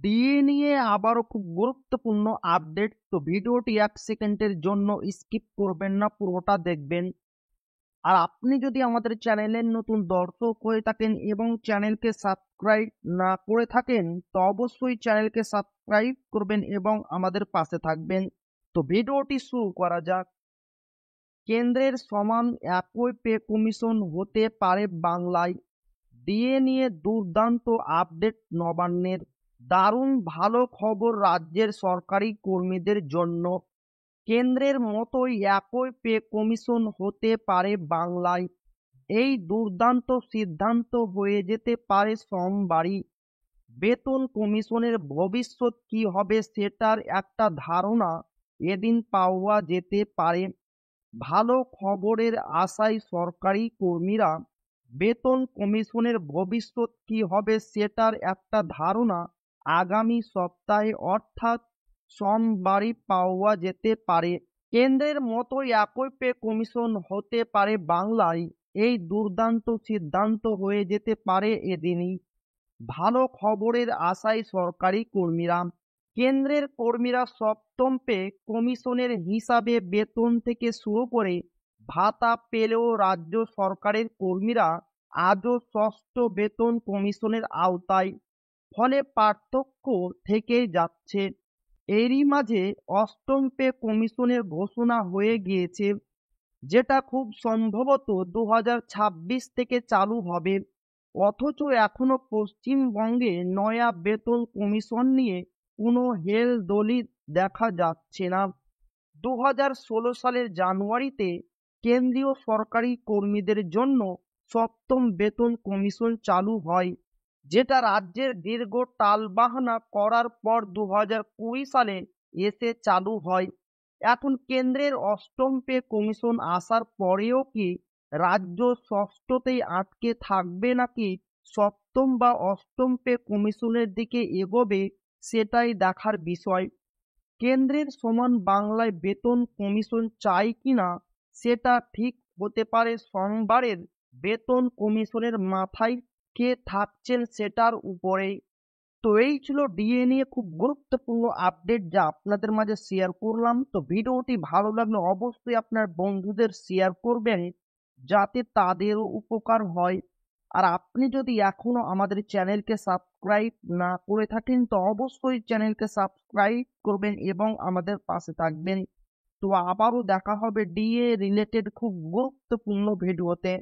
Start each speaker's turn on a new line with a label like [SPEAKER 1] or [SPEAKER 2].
[SPEAKER 1] DA নিয়ে আবারও খুব গুরুত্বপূর্ণ আপডেট। তো ভিডিওটি ১ সেকেন্ডের জন্য স্কিপ করবেন না, পুরোটা দেখবেন। আর আপনি যদি আমাদের চ্যানেলের নতুন দর্শক হয়ে থাকেন এবং চ্যানেলকে সাবস্ক্রাইব না করে থাকেন, তো অবশ্যই চ্যানেলকে সাবস্ক্রাইব করবেন এবং আমাদের পাশে থাকবেন। তো ভিডিওটি শুরু করা যাক। কেন্দ্রের সমান একই পে কমিশন হতে পারে বাংলায়। ডিএ নিয়ে দুর্দান্ত আপডেট নবান্নের। দারুণ ভালো খবর রাজ্যের সরকারি কর্মীদের জন্য। কেন্দ্রের মতোই একই পে কমিশন হতে পারে বাংলায়। এই দুর্দান্ত সিদ্ধান্ত হয়ে যেতে পারে সোমবারই। বেতন কমিশনের ভবিষ্যৎ কি হবে সেটার একটা ধারণা এদিন পাওয়া যেতে পারে। ভালো খবরের আশায় সরকারি কর্মীরা। বেতন কমিশনের ভবিষ্যৎ কি হবে সেটার একটা ধারণা আগামী সপ্তাহে অর্থাৎ সোমবারই পাওয়া যেতে পারে। কেন্দ্রের মতোই একই পে কমিশন হতে পারে বাংলায়। এই দুর্দান্ত সিদ্ধান্ত হয়ে যেতে পারে এদিনই। ভালো খবরের আশায় সরকারি কর্মীরা। কেন্দ্রের কর্মীরা সপ্তম পে কমিশনের হিসাবে বেতন থেকে শুরু করে ভাতা পেলেও রাজ্য সরকারের কর্মীরা আজও ষষ্ঠ বেতন কমিশনের আওতায়। ফলে পার্থক্য থেকেই যাচ্ছে। এরই মাঝে অষ্টম পে কমিশনের ঘোষণা হয়ে গিয়েছে, যেটা খুব সম্ভবত 2026 থেকে চালু হবে। অথচ এখনো পশ্চিমবঙ্গে নয়া বেতন কমিশন নিয়ে কোনো হেলদোলই দেখা যাচ্ছে না। 2016 সালের জানুয়ারিতে কেন্দ্রীয় সরকারি কর্মীদের জন্য সপ্তম বেতন কমিশন চালু হয়, যেটা রাজ্যের দীর্ঘ টালবাহানা করার পর 2020 সালে এসে চালু হয়। এখন কেন্দ্রের অষ্টম পে কমিশন আসার পরেও কি রাজ্য ষষ্ঠতেই আটকে থাকবে নাকি সপ্তম বা অষ্টম পে কমিশনের দিকে এগোবে, সেটাই দেখার বিষয়। কেন্দ্রের সমান বাংলায় বেতন কমিশন চাই কিনা সেটা ঠিক হতে পারে সোমবারের বেতন কমিশনের মাথায় কে থাকছেন সেটার উপরেই। তো এই ছিল ডিএ নিয়ে খুব গুরুত্বপূর্ণ আপডেট যা আপনাদের মাঝে শেয়ার করলাম। তো ভিডিওটি ভালো লাগলে অবশ্যই আপনার বন্ধুদের শেয়ার করবেন, যাতে তাদেরও উপকার হয়। আর আপনি যদি এখনো আমাদের চ্যানেলকে সাবস্ক্রাইব না করে থাকেন, তো অবশ্যই চ্যানেলকে সাবস্ক্রাইব করবেন এবং আমাদের পাশে থাকবেন। তো আবারও দেখা হবে ডিএ রিলেটেড খুব গুরুত্বপূর্ণ ভিডিওতে।